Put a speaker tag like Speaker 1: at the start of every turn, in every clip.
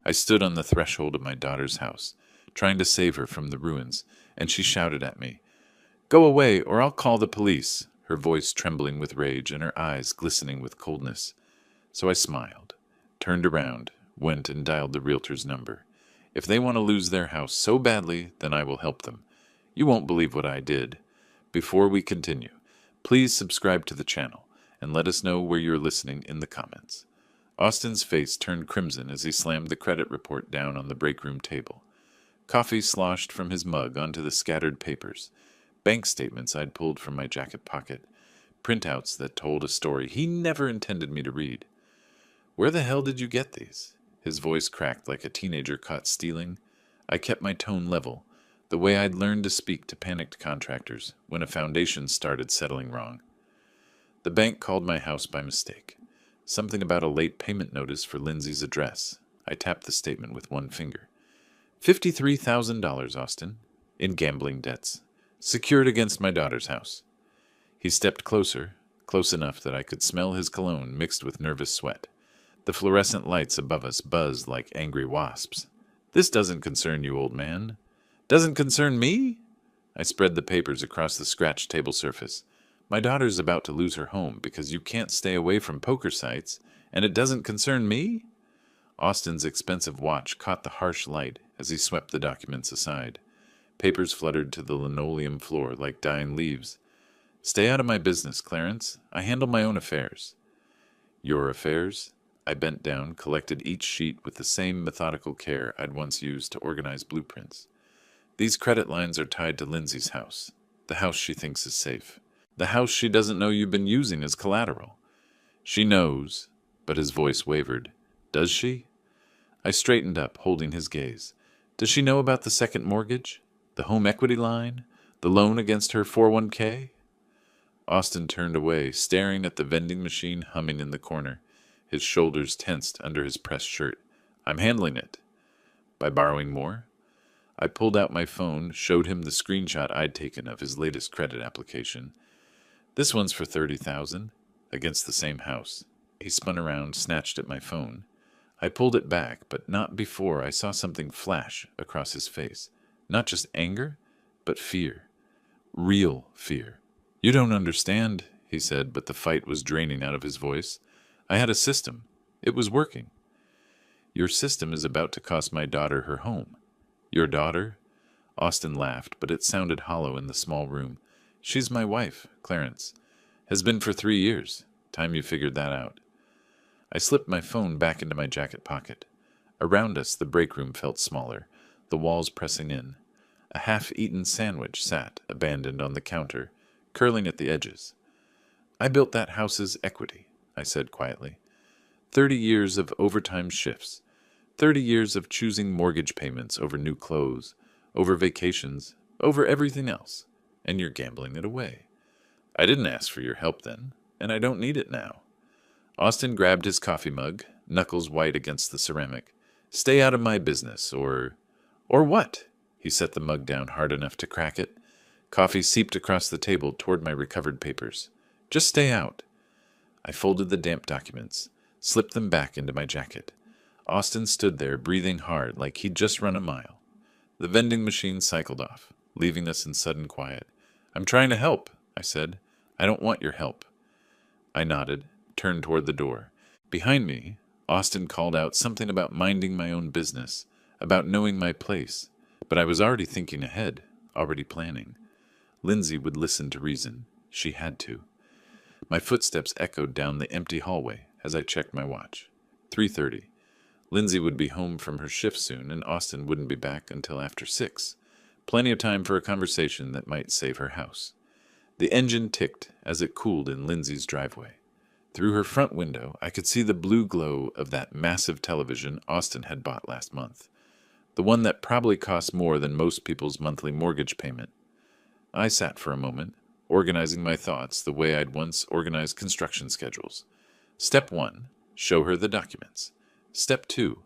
Speaker 1: I stood on the threshold of my daughter's house, trying to save her from the ruins, and she shouted at me, "Go away, or I'll call the police," her voice trembling with rage and her eyes glistening with coldness. So I smiled, turned around, went and dialed the Realtor's number. If they want to lose their house so badly, then I will help them. You won't believe what I did. Before we continue, please subscribe to the channel and let us know where you're listening in the comments. Austin's face turned crimson as he slammed the credit report down on the break room table. Coffee sloshed from his mug onto the scattered papers. Bank statements I'd pulled from my jacket pocket. Printouts that told a story he never intended me to read. "Where the hell did you get these?" His voice cracked like a teenager caught stealing. I kept my tone level, the way I'd learned to speak to panicked contractors when a foundation started settling wrong. The bank called my house by mistake. Something about a late payment notice for Lindsay's address. I tapped the statement with one finger. $53,000, Austin, in gambling debts, secured against my daughter's house. He stepped closer, close enough that I could smell his cologne mixed with nervous sweat. The fluorescent lights above us buzzed like angry wasps. "This doesn't concern you, old man." "Doesn't concern me?" I spread the papers across the scratched table surface. "My daughter's about to lose her home because you can't stay away from poker sites, and it doesn't concern me?" Austin's expensive watch caught the harsh light as he swept the documents aside. Papers fluttered to the linoleum floor like dying leaves. "Stay out of my business, Clarence. I handle my own affairs." "Your affairs?" I bent down, collected each sheet with the same methodical care I'd once used to organize blueprints. "These credit lines are tied to Lindsay's house, the house she thinks is safe, the house she doesn't know you've been using as collateral." "She knows," but his voice wavered. "Does she?" I straightened up, holding his gaze. "Does she know about the second mortgage? The home equity line? The loan against her 401k?" Austin turned away, staring at the vending machine humming in the corner. His shoulders tensed under his pressed shirt. "I'm handling it." "By borrowing more?" I pulled out my phone, showed him the screenshot I'd taken of his latest credit application. "This one's for $30,000, against the same house." He spun around, snatched at my phone. I pulled it back, but not before I saw something flash across his face. Not just anger, but fear. Real fear. "You don't understand," he said, but the fight was draining out of his voice. "I had a system. It was working." "Your system is about to cost my daughter her home." "Your daughter?" Austin laughed, but it sounded hollow in the small room. "She's my wife, Clarence. Has been for 3 years. Time you figured that out." I slipped my phone back into my jacket pocket. Around us, the break room felt smaller, the walls pressing in. A half-eaten sandwich sat, abandoned on the counter, curling at the edges. "I built that house's equity," I said quietly. 30 years of overtime shifts. 30 years of choosing mortgage payments over new clothes, over vacations, over everything else. And you're gambling it away. "I didn't ask for your help then, and I don't need it now." Austin grabbed his coffee mug, knuckles white against the ceramic. "Stay out of my business, or..." "Or what?" He set the mug down hard enough to crack it. Coffee seeped across the table toward my recovered papers. "Just stay out." I folded the damp documents, slipped them back into my jacket. Austin stood there, breathing hard like he'd just run a mile. The vending machine cycled off, leaving us in sudden quiet. "I'm trying to help," I said. "I don't want your help." I nodded, turned toward the door. Behind me, Austin called out something about minding my own business, about knowing my place. But I was already thinking ahead, already planning. Lindsay would listen to reason. She had to. My footsteps echoed down the empty hallway as I checked my watch. 3:30. Lindsay would be home from her shift soon, and Austin wouldn't be back until after 6. Plenty of time for a conversation that might save her house. The engine ticked as it cooled in Lindsay's driveway. Through her front window, I could see the blue glow of that massive television Austin had bought last month. The one that probably cost more than most people's monthly mortgage payment. I sat for a moment, organizing my thoughts the way I'd once organized construction schedules. Step 1, show her the documents. Step 2,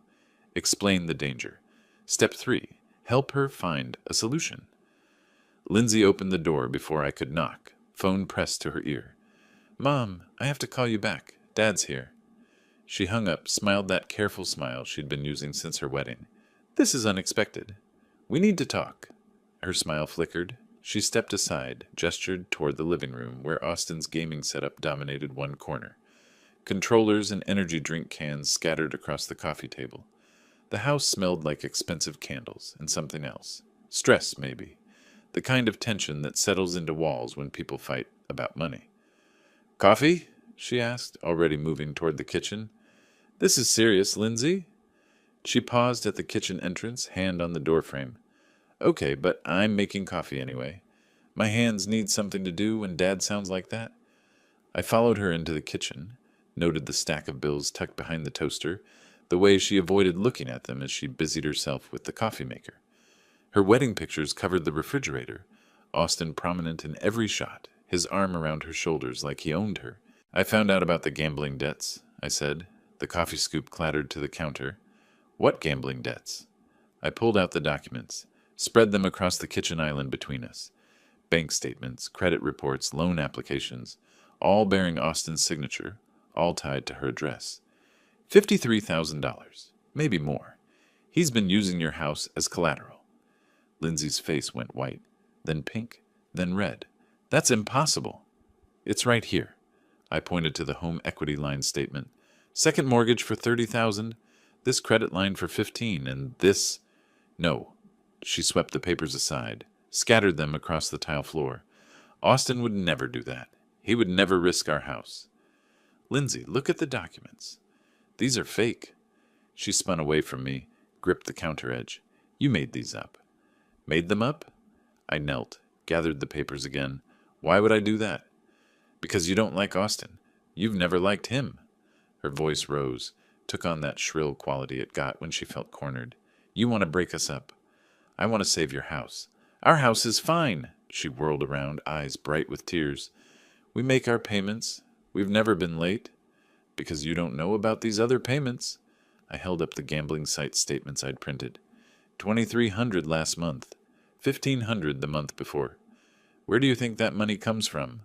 Speaker 1: explain the danger. Step 3, help her find a solution. Lindsay opened the door before I could knock, phone pressed to her ear. "Mom, I have to call you back. Dad's here." She hung up, smiled that careful smile she'd been using since her wedding. This is unexpected. We need to talk. Her smile flickered. She stepped aside, gestured toward the living room, where Austin's gaming setup dominated one corner. Controllers and energy drink cans scattered across the coffee table. The house smelled like expensive candles and something else. Stress, maybe. The kind of tension that settles into walls when people fight about money. Coffee? She asked, already moving toward the kitchen. This is serious, Lindsay. She paused at the kitchen entrance, hand on the doorframe. Okay, but I'm making coffee anyway. My hands need something to do when Dad sounds like that. I followed her into the kitchen, noted the stack of bills tucked behind the toaster, the way she avoided looking at them as she busied herself with the coffee maker. Her wedding pictures covered the refrigerator, Austin prominent in every shot, his arm around her shoulders like he owned her. I found out about the gambling debts, I said. The coffee scoop clattered to the counter. What gambling debts? I pulled out the documents, spread them across the kitchen island between us. Bank statements, credit reports, loan applications, all bearing Austin's signature, all tied to her address. $53,000, maybe more. He's been using your house as collateral. Lindsay's face went white, then pink, then red. That's impossible. It's right here. I pointed to the home equity line statement. Second mortgage for $30,000, this credit line for $15,000, and this... No. She swept the papers aside, scattered them across the tile floor. Austin would never do that. He would never risk our house. Lindsay, look at the documents. These are fake. She spun away from me, gripped the counter edge. You made these up. Made them up? I knelt, gathered the papers again. Why would I do that? Because you don't like Austin. You've never liked him. Her voice rose, took on that shrill quality it got when she felt cornered. You want to break us up. I want to save your house. Our house is fine. She whirled around, eyes bright with tears. We make our payments. We've never been late. Because you don't know about these other payments. I held up the gambling site statements I'd printed. $2,300 last month. $1,500 the month before. Where do you think that money comes from?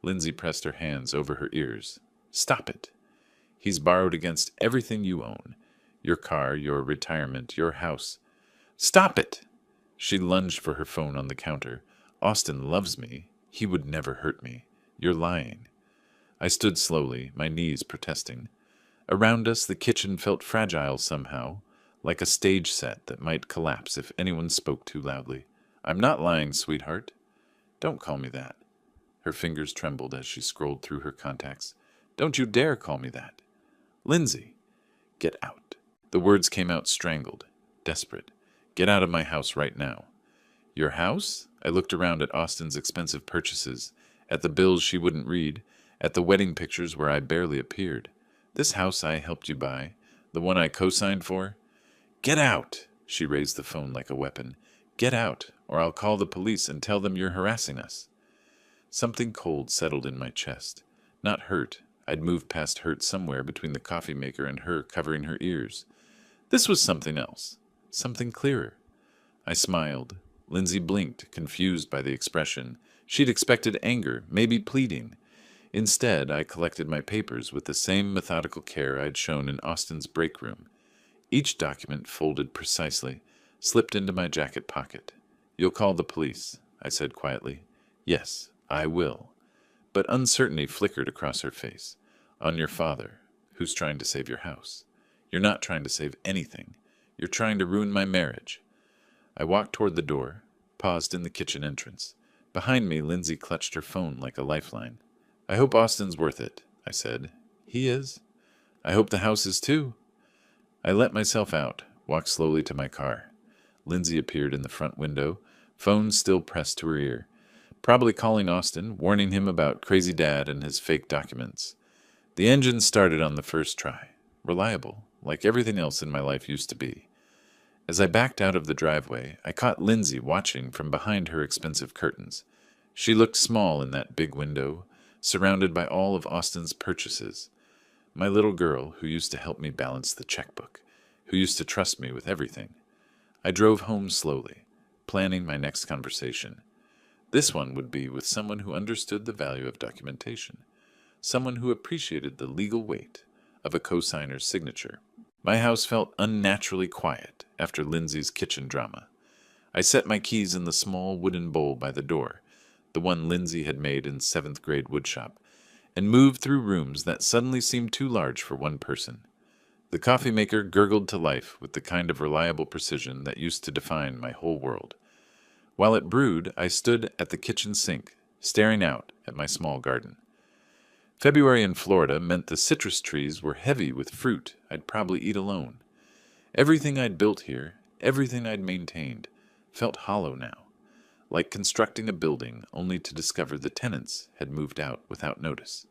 Speaker 1: Lindsay pressed her hands over her ears. Stop it. He's borrowed against everything you own. Your car, your retirement, your house. Stop it! She lunged for her phone on the counter. Austin loves me. He would never hurt me. You're lying. I stood slowly, my knees protesting. Around us, the kitchen felt fragile somehow, like a stage set that might collapse if anyone spoke too loudly. I'm not lying, sweetheart. Don't call me that. Her fingers trembled as she scrolled through her contacts. Don't you dare call me that. Lindsay, get out. The words came out strangled, desperate. Get out of my house right now. Your house? I looked around at Austin's expensive purchases, at the bills she wouldn't read, at the wedding pictures where I barely appeared. This house I helped you buy, the one I co-signed for? Get out! She raised the phone like a weapon. Get out, or I'll call the police and tell them you're harassing us. Something cold settled in my chest. Not hurt. I'd moved past hurt somewhere between the coffee maker and her covering her ears. This was something else. Something clearer. I smiled. Lindsay blinked, confused by the expression. She'd expected anger, maybe pleading. Instead, I collected my papers with the same methodical care I'd shown in Austin's break room. Each document folded precisely, slipped into my jacket pocket. You'll call the police, I said quietly. Yes, I will. But uncertainty flickered across her face. On your father, who's trying to save your house. You're not trying to save anything. You're trying to ruin my marriage. I walked toward the door, paused in the kitchen entrance. Behind me, Lindsay clutched her phone like a lifeline. I hope Austin's worth it, I said. He is. I hope the house is too. I let myself out, walked slowly to my car. Lindsay appeared in the front window, phone still pressed to her ear. Probably calling Austin, warning him about crazy dad and his fake documents. The engine started on the first try. Reliable, like everything else in my life used to be. As I backed out of the driveway, I caught Lindsay watching from behind her expensive curtains. She looked small in that big window, surrounded by all of Austin's purchases. My little girl who used to help me balance the checkbook, who used to trust me with everything. I drove home slowly, planning my next conversation. This one would be with someone who understood the value of documentation, someone who appreciated the legal weight of a cosigner's signature. My house felt unnaturally quiet after Lindsay's kitchen drama. I set my keys in the small wooden bowl by the door, the one Lindsay had made in 7th grade woodshop, and moved through rooms that suddenly seemed too large for one person. The coffee maker gurgled to life with the kind of reliable precision that used to define my whole world. While it brewed, I stood at the kitchen sink, staring out at my small garden. February in Florida meant the citrus trees were heavy with fruit I'd probably eat alone. Everything I'd built here, everything I'd maintained, felt hollow now, like constructing a building only to discover the tenants had moved out without notice.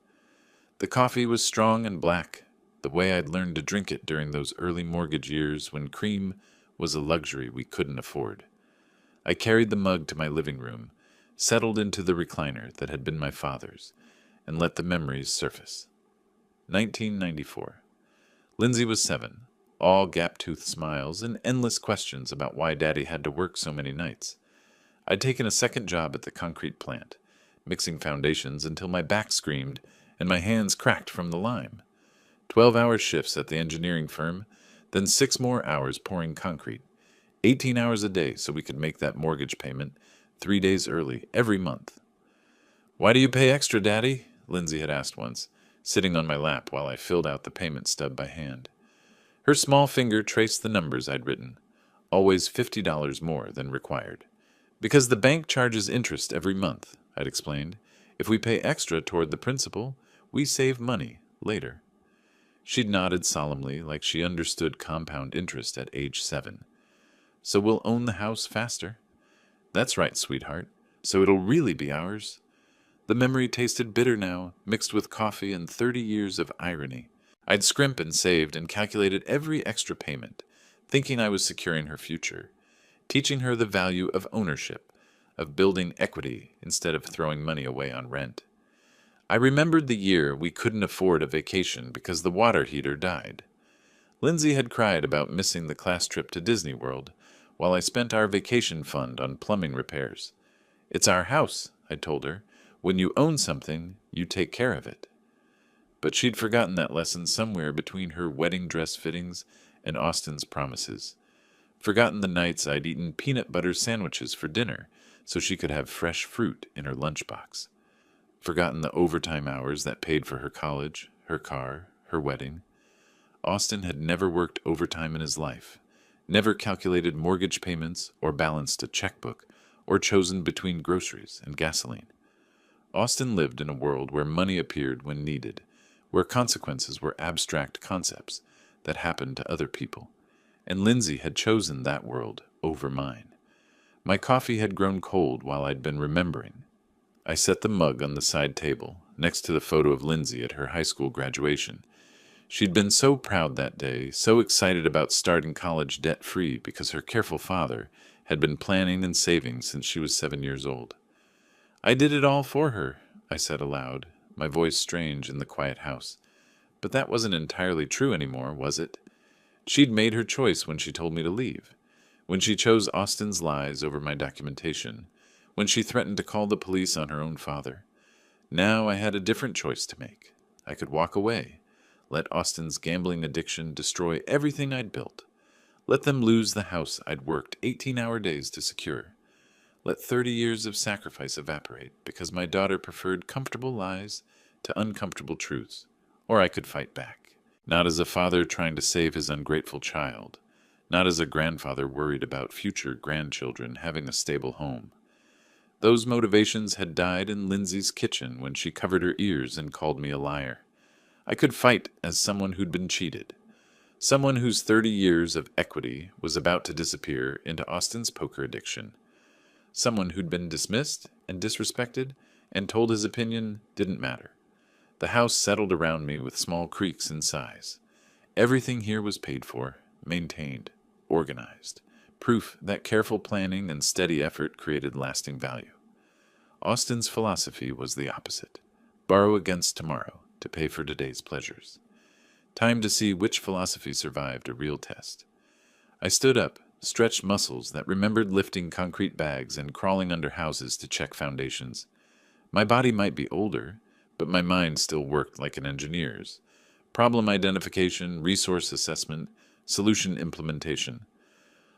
Speaker 1: The coffee was strong and black, the way I'd learned to drink it during those early mortgage years when cream was a luxury we couldn't afford. I carried the mug to my living room, settled into the recliner that had been my father's, and let the memories surface. 1994. Lindsay was 7, all gap-toothed smiles and endless questions about why Daddy had to work so many nights. I'd taken a second job at the concrete plant, mixing foundations until my back screamed and my hands cracked from the lime. 12-hour shifts at the engineering firm, then 6 more hours pouring concrete. 18 hours a day so we could make that mortgage payment 3 days early every month. "Why do you pay extra, Daddy?" Lindsay had asked once, sitting on my lap while I filled out the payment stub by hand. Her small finger traced the numbers I'd written, always $50 more than required. "Because the bank charges interest every month," I'd explained. "If we pay extra toward the principal, we save money later." She'd nodded solemnly like she understood compound interest at age 7. "So we'll own the house faster." "That's right, sweetheart. So it'll really be ours." The memory tasted bitter now, mixed with coffee and 30 years of irony. I'd scrimped and saved and calculated every extra payment, thinking I was securing her future, teaching her the value of ownership, of building equity instead of throwing money away on rent. I remembered the year we couldn't afford a vacation because the water heater died. Lindsay had cried about missing the class trip to Disney World, while I spent our vacation fund on plumbing repairs. "It's our house," I told her. "When you own something, you take care of it." But she'd forgotten that lesson somewhere between her wedding dress fittings and Austin's promises. Forgotten the nights I'd eaten peanut butter sandwiches for dinner so she could have fresh fruit in her lunchbox. Forgotten the overtime hours that paid for her college, her car, her wedding. Austin had never worked overtime in his life, never calculated mortgage payments or balanced a checkbook, or chosen between groceries and gasoline. Austin lived in a world where money appeared when needed, where consequences were abstract concepts that happened to other people, and Lindsay had chosen that world over mine. My coffee had grown cold while I'd been remembering. I set the mug on the side table, next to the photo of Lindsay at her high school graduation. She'd been so proud that day, so excited about starting college debt-free because her careful father had been planning and saving since she was 7 years old. "I did it all for her," I said aloud, my voice strange in the quiet house. But that wasn't entirely true anymore, was it? She'd made her choice when she told me to leave, when she chose Austin's lies over my documentation, when she threatened to call the police on her own father. Now I had a different choice to make. I could walk away, let Austin's gambling addiction destroy everything I'd built, let them lose the house I'd worked 18-hour days to secure. Let 30 years of sacrifice evaporate because my daughter preferred comfortable lies to uncomfortable truths. Or I could fight back, not as a father trying to save his ungrateful child, not as a grandfather worried about future grandchildren having a stable home. Those motivations had died in Lindsay's kitchen when she covered her ears and called me a liar. I could fight as someone who'd been cheated, someone whose 30 years of equity was about to disappear into Austin's poker addiction. Someone who'd been dismissed and disrespected and told his opinion didn't matter. The house settled around me with small creaks and sighs. Everything here was paid for, maintained, organized. Proof that careful planning and steady effort created lasting value. Austin's philosophy was the opposite. Borrow against tomorrow to pay for today's pleasures. Time to see which philosophy survived a real test. I stood up, stretched muscles that remembered lifting concrete bags and crawling under houses to check foundations. My body might be older, but my mind still worked like an engineer's, problem identification, resource assessment, solution implementation.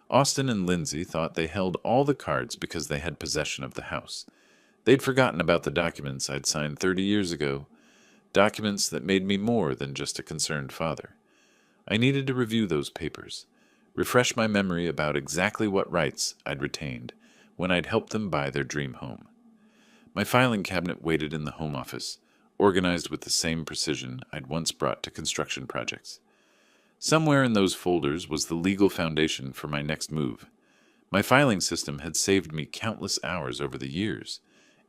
Speaker 1: Austin and Lindsay thought they held all the cards because they had possession of the house. They'd forgotten about the documents I'd signed 30 years ago, documents that made me more than just a concerned father. I needed to review those papers, refresh my memory about exactly what rights I'd retained when I'd helped them buy their dream home. My filing cabinet waited in the home office, organized with the same precision I'd once brought to construction projects. Somewhere in those folders was the legal foundation for my next move. My filing system had saved me countless hours over the years.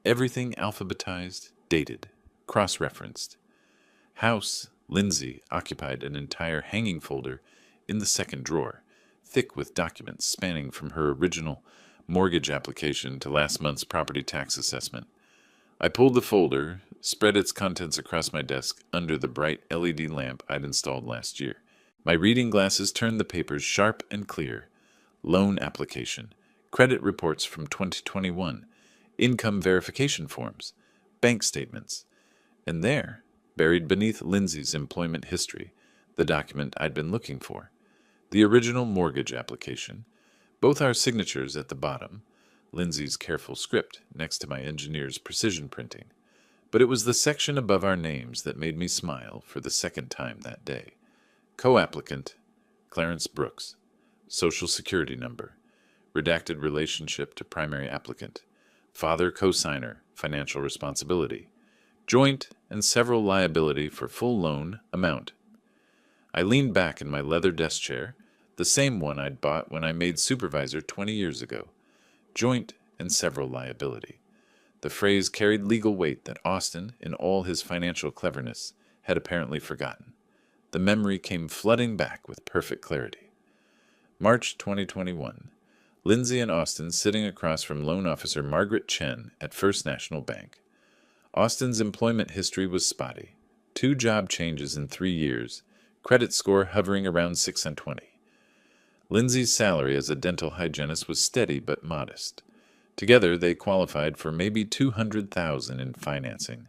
Speaker 1: Everything alphabetized, dated, cross-referenced. House, Lindsay occupied an entire hanging folder in the second drawer, thick with documents spanning from her original mortgage application to last month's property tax assessment. I pulled the folder, spread its contents across my desk under the bright LED lamp I'd installed last year. My reading glasses turned the papers sharp and clear. Loan application, credit reports from 2021, income verification forms, bank statements, and there, buried beneath Lindsay's employment history, the document I'd been looking for, the original mortgage application, both our signatures at the bottom, Lindsay's careful script next to my engineer's precision printing. But it was the section above our names that made me smile for the second time that day. Co-applicant, Clarence Brooks. Social Security number. Redacted relationship to primary applicant. Father co-signer, financial responsibility. Joint and several liability for full loan amount. I leaned back in my leather desk chair, the same one I'd bought when I made supervisor 20 years ago. Joint and several liability. The phrase carried legal weight that Austin, in all his financial cleverness, had apparently forgotten. The memory came flooding back with perfect clarity. March 2021. Lindsay and Austin sitting across from loan officer Margaret Chen at First National Bank. Austin's employment history was spotty. 2 job changes in 3 years, credit score hovering around 620. Lindsay's salary as a dental hygienist was steady but modest. Together they qualified for maybe $200,000 in financing,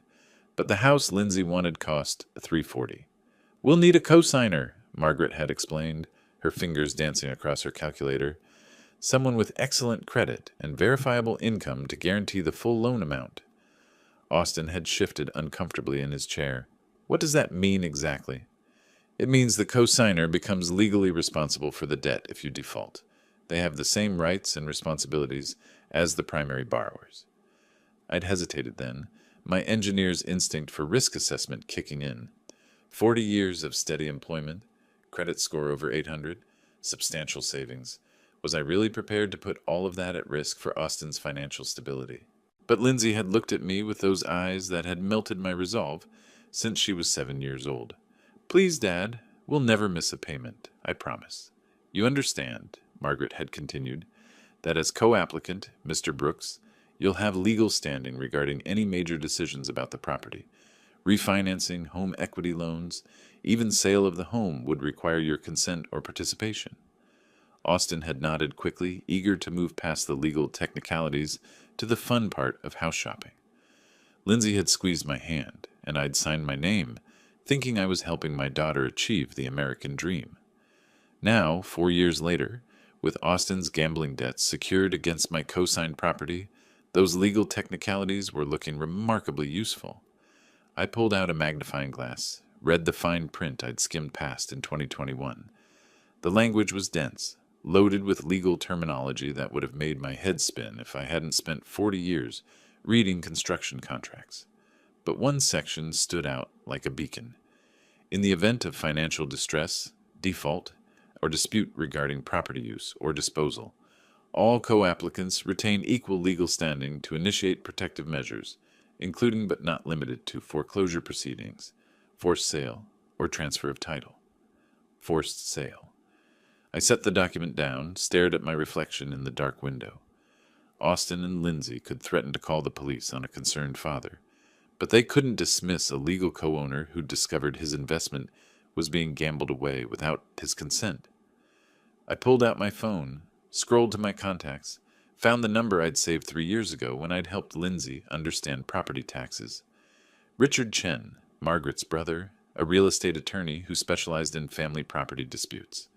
Speaker 1: but the house Lindsay wanted cost $340. "We'll need a cosigner," Margaret had explained, her fingers dancing across her calculator. "Someone with excellent credit and verifiable income to guarantee the full loan amount." Austin had shifted uncomfortably in his chair. "What does that mean exactly?" "It means the cosigner becomes legally responsible for the debt if you default. They have the same rights and responsibilities as the primary borrowers." I'd hesitated then, my engineer's instinct for risk assessment kicking in. 40 years of steady employment, credit score over 800, substantial savings. Was I really prepared to put all of that at risk for Austin's financial stability? But Lindsay had looked at me with those eyes that had melted my resolve since she was 7 years old. "Please, Dad, we'll never miss a payment, I promise. You understand," Margaret had continued, "that as co-applicant, Mr. Brooks, you'll have legal standing regarding any major decisions about the property. Refinancing, home equity loans, even sale of the home would require your consent or participation." Austin had nodded quickly, eager to move past the legal technicalities to the fun part of house shopping. Lindsay had squeezed my hand, and I'd signed my name, thinking I was helping my daughter achieve the American dream. Now, 4 years later, with Austin's gambling debts secured against my co-signed property, those legal technicalities were looking remarkably useful. I pulled out a magnifying glass, read the fine print I'd skimmed past in 2021. The language was dense, loaded with legal terminology that would have made my head spin if I hadn't spent 40 years reading construction contracts. But one section stood out like a beacon. In the event of financial distress, default, or dispute regarding property use or disposal, all co-applicants retain equal legal standing to initiate protective measures, including but not limited to foreclosure proceedings, forced sale, or transfer of title. Forced sale. I set the document down, stared at my reflection in the dark window. Austin and Lindsay could threaten to call the police on a concerned father, but they couldn't dismiss a legal co-owner who discovered his investment was being gambled away without his consent. I pulled out my phone, scrolled to my contacts, found the number I'd saved 3 years ago when I'd helped Lindsay understand property taxes. Richard Chen, Margaret's brother, a real estate attorney who specialized in family property disputes.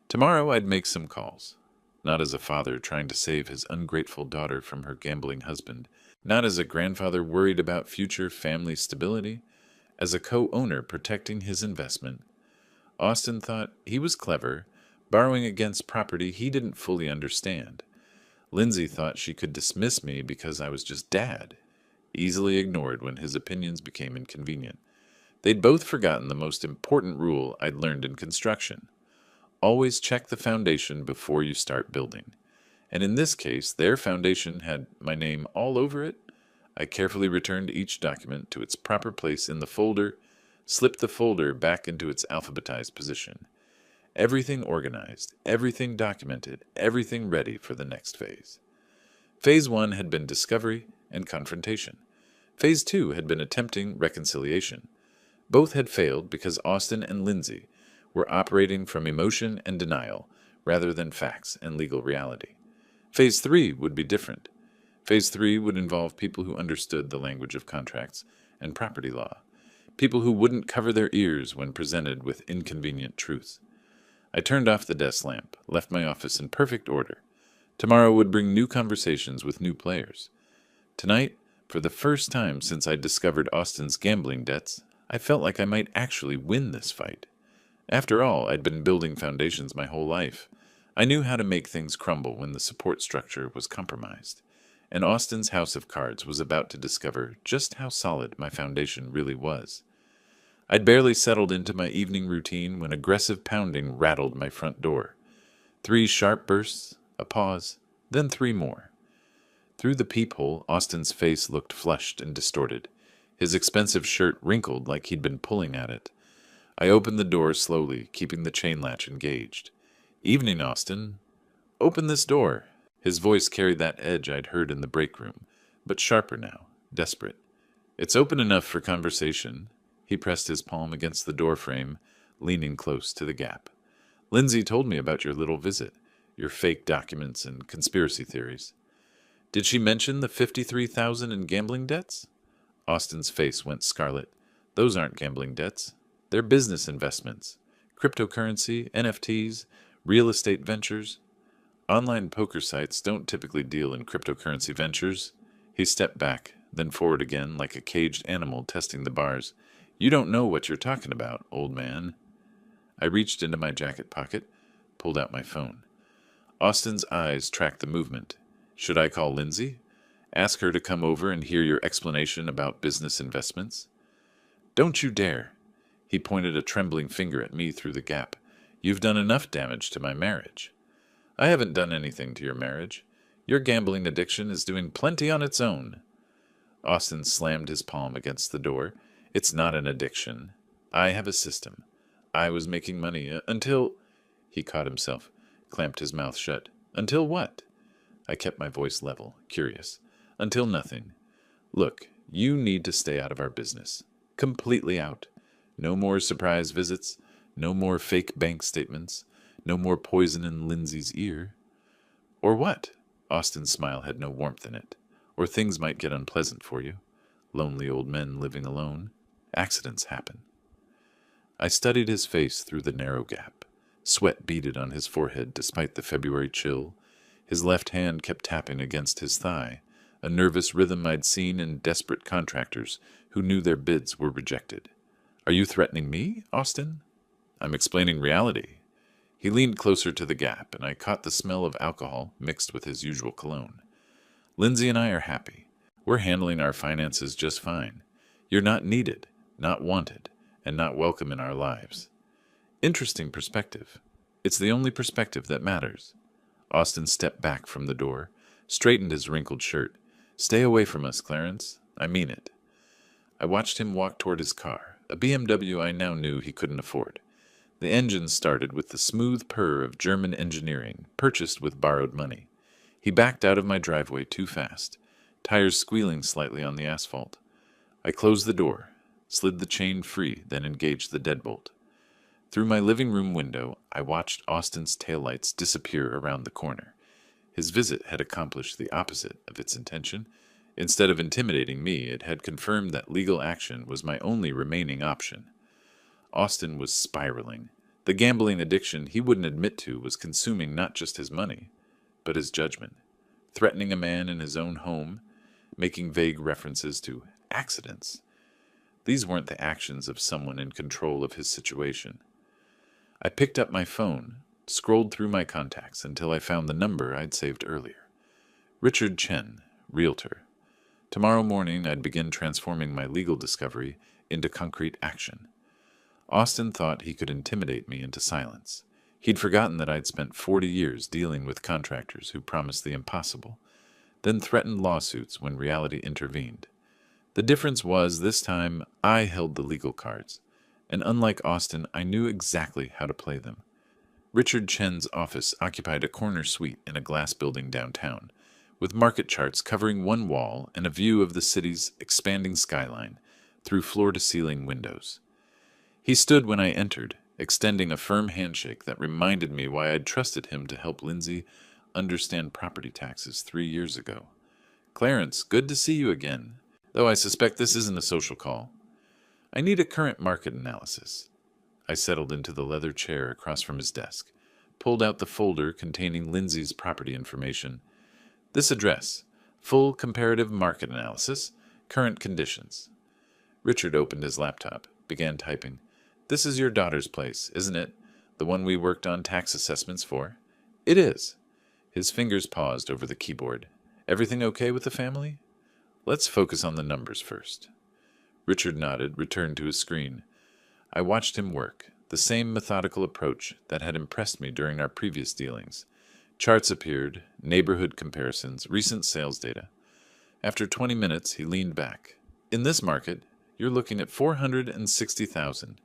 Speaker 1: Tomorrow I'd make some calls. Not as a father trying to save his ungrateful daughter from her gambling husband, not as a grandfather worried about future family stability, as a co-owner protecting his investment. Austin thought he was clever, borrowing against property he didn't fully understand. Lindsay thought she could dismiss me because I was just dad, easily ignored when his opinions became inconvenient. They'd both forgotten the most important rule I'd learned in construction. Always check the foundation before you start building. And in this case, their foundation had my name all over it. I carefully returned each document to its proper place in the folder, slipped the folder back into its alphabetized position. Everything organized, everything documented, everything ready for the next phase. Phase 1 had been discovery and confrontation. Phase 2 had been attempting reconciliation. Both had failed because Austin and Lindsay were operating from emotion and denial rather than facts and legal reality. Phase 3 would be different. Phase 3 would involve people who understood the language of contracts and property law, people who wouldn't cover their ears when presented with inconvenient truths. I turned off the desk lamp, left my office in perfect order. Tomorrow would bring new conversations with new players. Tonight, for the first time since I discovered Austin's gambling debts, I felt like I might actually win this fight. After all, I'd been building foundations my whole life. I knew how to make things crumble when the support structure was compromised. And Austin's house of cards was about to discover just how solid my foundation really was. I'd barely settled into my evening routine when aggressive pounding rattled my front door. 3 sharp bursts, a pause, then 3 more. Through the peephole, Austin's face looked flushed and distorted. His expensive shirt wrinkled like he'd been pulling at it. I opened the door slowly, keeping the chain latch engaged. "Evening, Austin." "Open this door." His voice carried that edge I'd heard in the break room, but sharper now, desperate. "It's open enough for conversation." He pressed his palm against the door frame, leaning close to the gap. "Lindsay told me about your little visit, your fake documents and conspiracy theories." "Did she mention the $53,000 in gambling debts?" Austin's face went scarlet. "Those aren't gambling debts. They're business investments. Cryptocurrency, NFTs, real estate ventures. Online poker sites don't typically deal in cryptocurrency ventures." He stepped back, then forward again like a caged animal testing the bars. "You don't know what you're talking about, old man." I reached into my jacket pocket, pulled out my phone. Austin's eyes tracked the movement. "Should I call Lindsay? Ask her to come over and hear your explanation about business investments?" "Don't you dare." He pointed a trembling finger at me through the gap. "You've done enough damage to my marriage." "I haven't done anything to your marriage. Your gambling addiction is doing plenty on its own." Austin slammed his palm against the door. "It's not an addiction. I have a system. I was making money until—" He caught himself, clamped his mouth shut. "Until what?" I kept my voice level, curious. "Until nothing. Look, you need to stay out of our business. Completely out. No more surprise visits. No more fake bank statements. No more poison in Lindsay's ear." "Or what?" Austin's smile had no warmth in it. "Or things might get unpleasant for you. Lonely old men living alone. Accidents happen." I studied his face through the narrow gap. Sweat beaded on his forehead despite the February chill. His left hand kept tapping against his thigh, a nervous rhythm I'd seen in desperate contractors who knew their bids were rejected. "Are you threatening me, Austin?" "I'm explaining reality." He leaned closer to the gap, and I caught the smell of alcohol mixed with his usual cologne. "Lindsay and I are happy. We're handling our finances just fine. You're not needed, not wanted, and not welcome in our lives." Interesting perspective. It's the only perspective that matters. Austin stepped back from the door, straightened his wrinkled shirt. "Stay away from us, Clarence. I mean it." I watched him walk toward his car, a BMW I now knew he couldn't afford. The engine started with the smooth purr of German engineering, purchased with borrowed money. He backed out of my driveway too fast, tires squealing slightly on the asphalt. I closed the door, slid the chain free, then engaged the deadbolt. Through my living room window, I watched Austin's taillights disappear around the corner. His visit had accomplished the opposite of its intention. Instead of intimidating me, it had confirmed that legal action was my only remaining option. Austin was spiraling. The gambling addiction he wouldn't admit to was consuming not just his money, but his judgment. Threatening a man in his own home, making vague references to accidents. These weren't the actions of someone in control of his situation. I picked up my phone, scrolled through my contacts until I found the number I'd saved earlier. Richard Chen, Realtor. Tomorrow morning I'd begin transforming my legal discovery into concrete action. Austin thought he could intimidate me into silence. He'd forgotten that I'd spent 40 years dealing with contractors who promised the impossible, then threatened lawsuits when reality intervened. The difference was, this time, I held the legal cards, and unlike Austin, I knew exactly how to play them. Richard Chen's office occupied a corner suite in a glass building downtown, with market charts covering one wall and a view of the city's expanding skyline through floor-to-ceiling windows. He stood when I entered, extending a firm handshake that reminded me why I'd trusted him to help Lindsay understand property taxes 3 years ago. "Clarence, good to see you again, though I suspect this isn't a social call. I need a current market analysis." I settled into the leather chair across from his desk, pulled out the folder containing Lindsay's property information. "This address, full comparative market analysis, current conditions." Richard opened his laptop, began typing. "This is your daughter's place, isn't it? The one we worked on tax assessments for?" "It is." His fingers paused over the keyboard. "Everything okay with the family?" "Let's focus on the numbers first." Richard nodded, returned to his screen. I watched him work, the same methodical approach that had impressed me during our previous dealings. Charts appeared, neighborhood comparisons, recent sales data. After 20 minutes, he leaned back. "In this market, you're looking at $460,000,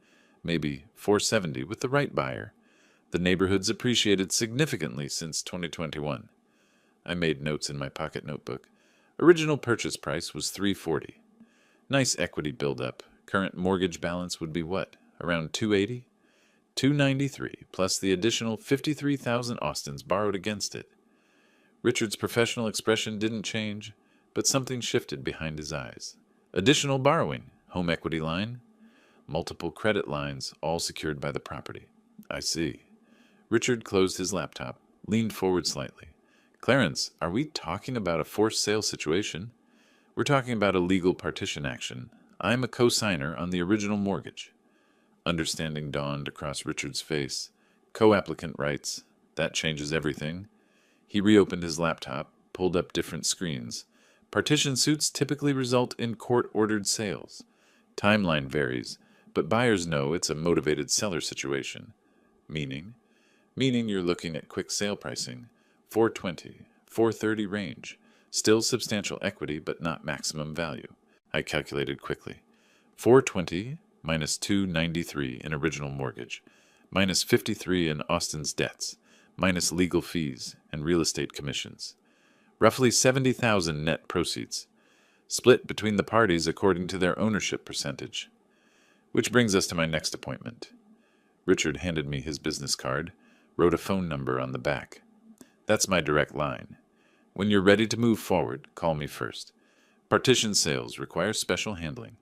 Speaker 1: maybe $470 with the right buyer. The neighborhood's appreciated significantly since 2021. I made notes in my pocket notebook. Original purchase price was $340. Nice equity buildup. Current mortgage balance would be what? Around $280? $293, plus the additional $53,000 Austin's borrowed against it. Richard's professional expression didn't change, but something shifted behind his eyes. Additional borrowing, home equity line, multiple credit lines, all secured by the property. I see. Richard closed his laptop, leaned forward slightly. "Clarence, are we talking about a forced sale situation?" "We're talking about a legal partition action. I'm a co-signer on the original mortgage." Understanding dawned across Richard's face. Co-applicant rights. That changes everything. He reopened his laptop, pulled up different screens. Partition suits typically result in court-ordered sales. Timeline varies, but buyers know it's a motivated seller situation. Meaning you're looking at quick sale pricing, 420, 430 range. Still substantial equity, but not maximum value. I calculated quickly. 420 minus 293 in original mortgage, minus 53 in Austin's debts, minus legal fees and real estate commissions. Roughly $70,000 net proceeds, split between the parties according to their ownership percentage. Which brings us to my next appointment. Richard handed me his business card, wrote a phone number on the back. "That's my direct line. When you're ready to move forward, call me first. Partition sales require special handling."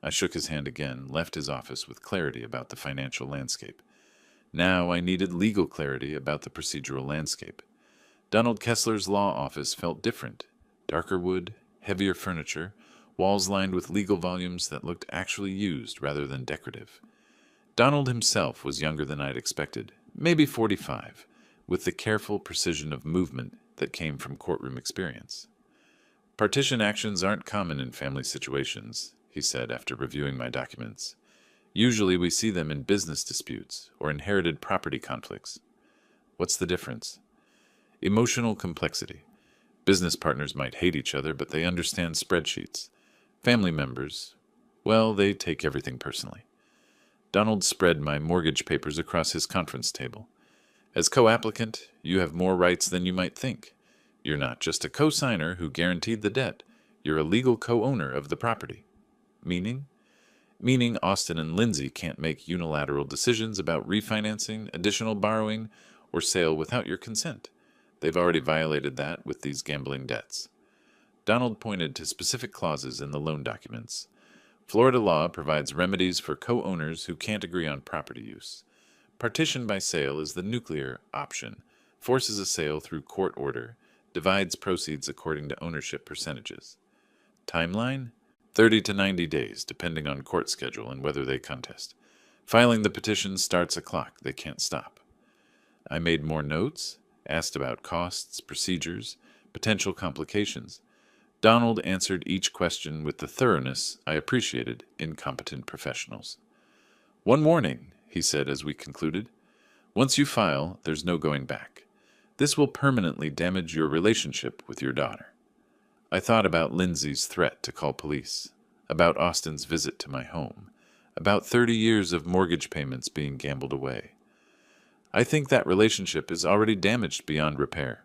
Speaker 1: I shook his hand again, left his office with clarity about the financial landscape. Now I needed legal clarity about the procedural landscape. Donald Kessler's law office felt different. Darker wood, heavier furniture, walls lined with legal volumes that looked actually used rather than decorative. Donald himself was younger than I'd expected, maybe 45, with the careful precision of movement that came from courtroom experience. "Partition actions aren't common in family situations," he said after reviewing my documents. "Usually we see them in business disputes or inherited property conflicts." "What's the difference?" "Emotional complexity. Business partners might hate each other, but they understand spreadsheets. Family members, well, they take everything personally." Donald spread my mortgage papers across his conference table. "As co-applicant, you have more rights than you might think. You're not just a co-signer who guaranteed the debt. You're a legal co-owner of the property." "Meaning?" "Meaning Austin and Lindsay can't make unilateral decisions about refinancing, additional borrowing, or sale without your consent. They've already violated that with these gambling debts." Donald pointed to specific clauses in the loan documents. Florida law provides remedies for co-owners who can't agree on property use. Partition by sale is the nuclear option, forces a sale through court order, divides proceeds according to ownership percentages. Timeline? 30 to 90 days, depending on court schedule and whether they contest. Filing the petition starts a clock they can't stop. I made more notes, asked about costs, procedures, potential complications. Donald answered each question with the thoroughness I appreciated in competent professionals. "One warning," he said as we concluded. "Once you file, there's no going back. This will permanently damage your relationship with your daughter." I thought about Lindsay's threat to call police, about Austin's visit to my home, about 30 years of mortgage payments being gambled away. "I think that relationship is already damaged beyond repair."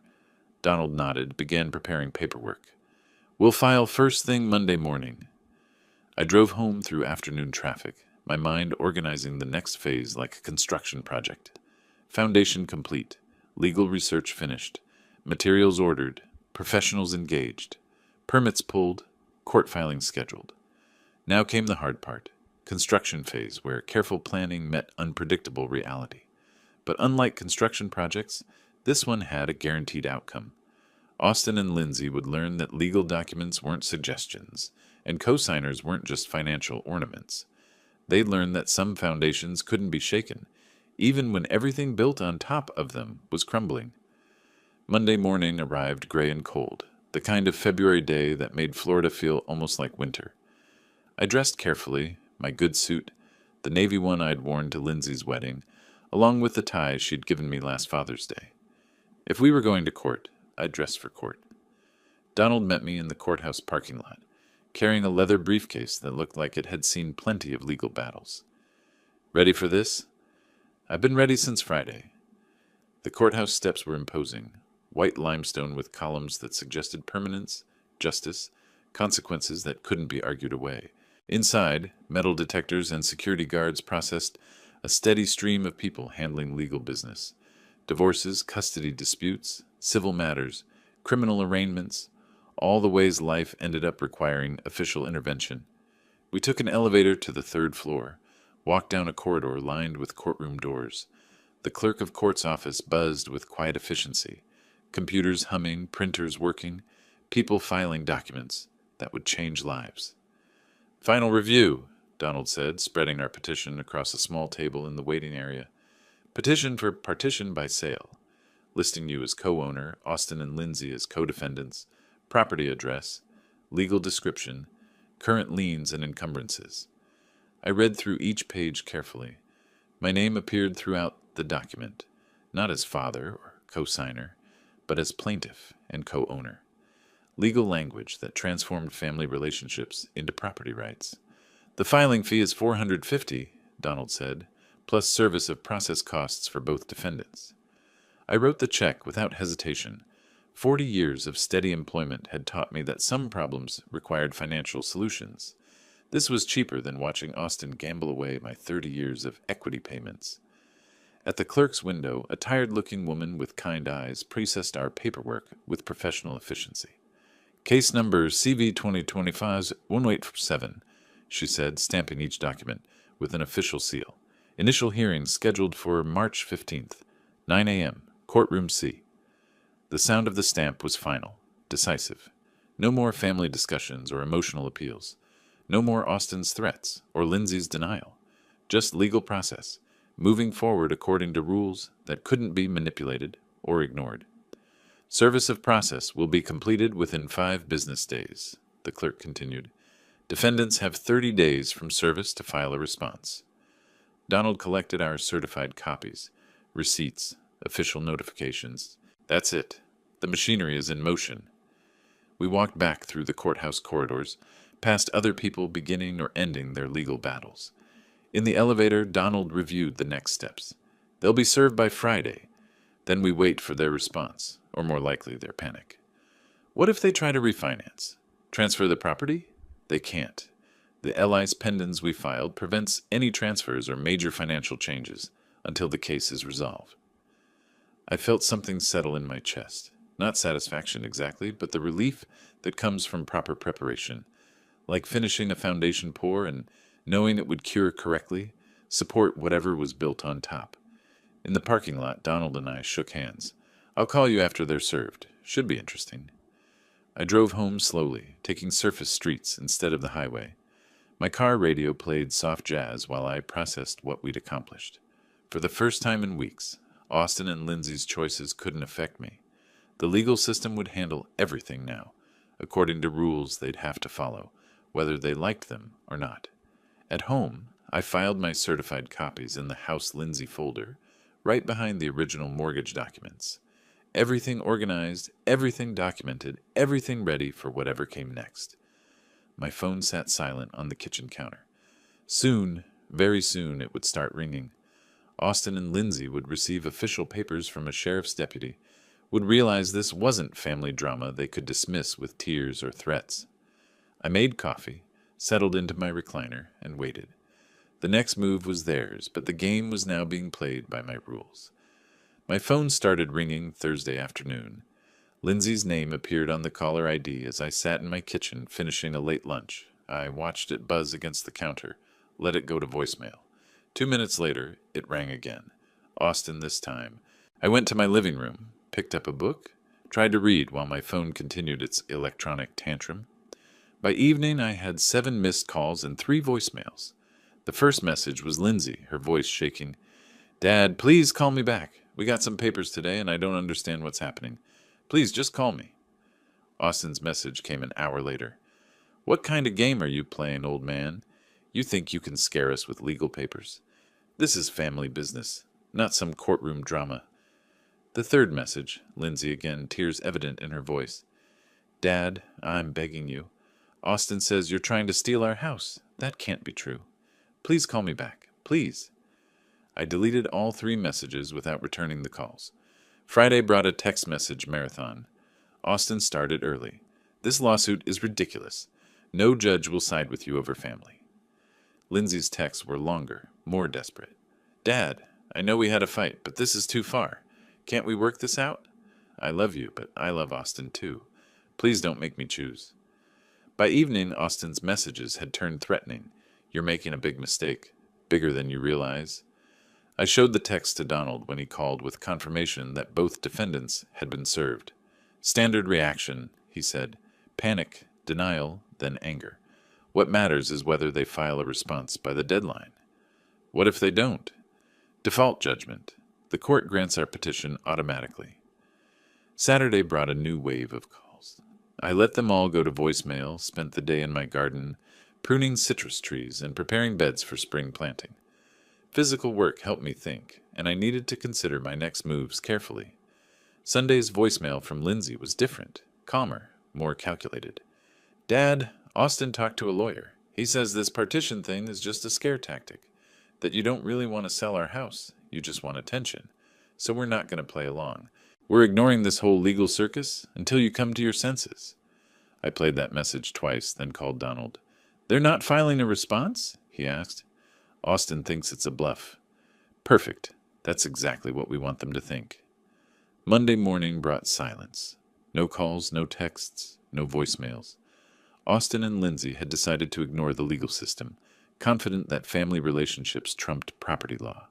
Speaker 1: Donald nodded, began preparing paperwork. "We'll file first thing Monday morning." I drove home through afternoon traffic, my mind organizing the next phase like a construction project. Foundation complete, legal research finished, materials ordered, professionals engaged, permits pulled, court filings scheduled. Now came the hard part, construction phase, where careful planning met unpredictable reality. But unlike construction projects, this one had a guaranteed outcome. Austin and Lindsay would learn that legal documents weren't suggestions, and co-signers weren't just financial ornaments. They'd learn that some foundations couldn't be shaken, even when everything built on top of them was crumbling. Monday morning arrived gray and cold, the kind of February day that made Florida feel almost like winter. I dressed carefully, my good suit, the navy one I'd worn to Lindsay's wedding, along with the tie she'd given me last Father's Day. If we were going to court, I'd dress for court. Donald met me in the courthouse parking lot, carrying a leather briefcase that looked like it had seen plenty of legal battles. "Ready for this?" "I've been ready since Friday." The courthouse steps were imposing, white limestone with columns that suggested permanence, justice, consequences that couldn't be argued away. Inside, metal detectors and security guards processed a steady stream of people handling legal business. Divorces, custody disputes, civil matters, criminal arraignments, all the ways life ended up requiring official intervention. We took an elevator to the 3rd floor, walked down a corridor lined with courtroom doors. The clerk of court's office buzzed with quiet efficiency, computers humming, printers working, people filing documents that would change lives. "Final review," Donald said, spreading our petition across a small table in the waiting area. "Petition for partition by sale, listing you as co-owner, Austin and Lindsay as co-defendants, property address, legal description, current liens and encumbrances." I read through each page carefully. My name appeared throughout the document, not as father or co-signer, but as plaintiff and co-owner. Legal language that transformed family relationships into property rights. "The filing fee is $450, Donald said, plus service of process costs for both defendants." I wrote the check without hesitation. 40 years of steady employment had taught me that some problems required financial solutions. This was cheaper than watching Austin gamble away my 30 years of equity payments. At the clerk's window, a tired-looking woman with kind eyes processed our paperwork with professional efficiency. "Case number CV 2025-187, she said, stamping each document with an official seal. "Initial hearing scheduled for March 15th, 9 a.m., courtroom C." The sound of the stamp was final, decisive. No more family discussions or emotional appeals. No more Austin's threats or Lindsay's denial. Just legal process, moving forward according to rules that couldn't be manipulated or ignored. "Service of process will be completed within 5 business days," the clerk continued. "Defendants have 30 days from service to file a response." Donald collected our certified copies, receipts, official notifications. "That's it. The machinery is in motion." We walked back through the courthouse corridors, past other people beginning or ending their legal battles. In the elevator, Donald reviewed the next steps. "They'll be served by Friday. Then we wait for their response, or more likely their panic. What if they try to refinance? Transfer the property? They can't. The LI's pendants we filed prevents any transfers or major financial changes until the case is resolved. I felt something settle in my chest. Not satisfaction exactly, but the relief that comes from proper preparation. like finishing a foundation pour and knowing it would cure correctly, support whatever was built on top. In the parking lot, Donald and I shook hands. I'll call you after they're served. Should be interesting. I drove home slowly, taking surface streets instead of the highway. My car radio played soft jazz while I processed what we'd accomplished. For the first time in weeks, Austin and Lindsay's choices couldn't affect me. The legal system would handle everything now, according to rules they'd have to follow, whether they liked them or not. At home, I filed my certified copies in the House Lindsay folder, right behind the original mortgage documents. Everything organized, everything documented, everything ready for whatever came next. My phone sat silent on the kitchen counter. Soon, very soon, it would start ringing. Austin and Lindsay would receive official papers from a sheriff's deputy, would realize this wasn't family drama they could dismiss with tears or threats. I made coffee, settled into my recliner, and waited. The next move was theirs, but the game was now being played by my rules. My phone started ringing Thursday afternoon. Lindsay's name appeared on the caller ID as I sat in my kitchen finishing a late lunch. I watched it buzz against the counter, let it go to voicemail. 2 minutes later, it rang again. Austin this time. I went to my living room, picked up a book, tried to read while my phone continued its electronic tantrum. By evening, I had 7 missed calls and 3 voicemails. The first message was Lindsay, her voice shaking. "Dad, please call me back. We got some papers today and I don't understand what's happening. Please just call me." Austin's message came an hour later. "What kind of game are you playing, old man? You think you can scare us with legal papers? This is family business, not some courtroom drama." The third message, Lindsay again, tears evident in her voice. "Dad, I'm begging you. Austin says you're trying to steal our house. That can't be true. Please call me back. Please." I deleted all 3 messages without returning the calls. Friday brought a text message marathon. Austin started early. "This lawsuit is ridiculous. No judge will side with you over family." Lindsay's texts were longer, more desperate. "Dad, I know we had a fight, but this is too far. Can't we work this out? I love you, but I love Austin too. Please don't make me choose." By evening, Austin's messages had turned threatening. "You're making a big mistake, bigger than you realize." I showed the text to Donald when he called with confirmation that both defendants had been served. "Standard reaction," he said. "Panic, denial, then anger. What matters is whether they file a response by the deadline." What if they don't? Default judgment. The court grants our petition automatically. Saturday brought a new wave of calls. I let them all go to voicemail, spent the day in my garden, pruning citrus trees and preparing beds for spring planting. Physical work helped me think, and I needed to consider my next moves carefully. Sunday's voicemail from Lindsay was different, calmer, more calculated. "Dad, Austin talked to a lawyer. He says this partition thing is just a scare tactic, that you don't really want to sell our house, you just want attention, so we're not going to play along. We're ignoring this whole legal circus until you come to your senses." I played that message twice, then called Donald. "They're not filing a response?" he asked. "Austin thinks it's a bluff." "Perfect. That's exactly what we want them to think." Monday morning brought silence. No calls, no texts, no voicemails. Austin and Lindsay had decided to ignore the legal system, confident that family relationships trumped property law.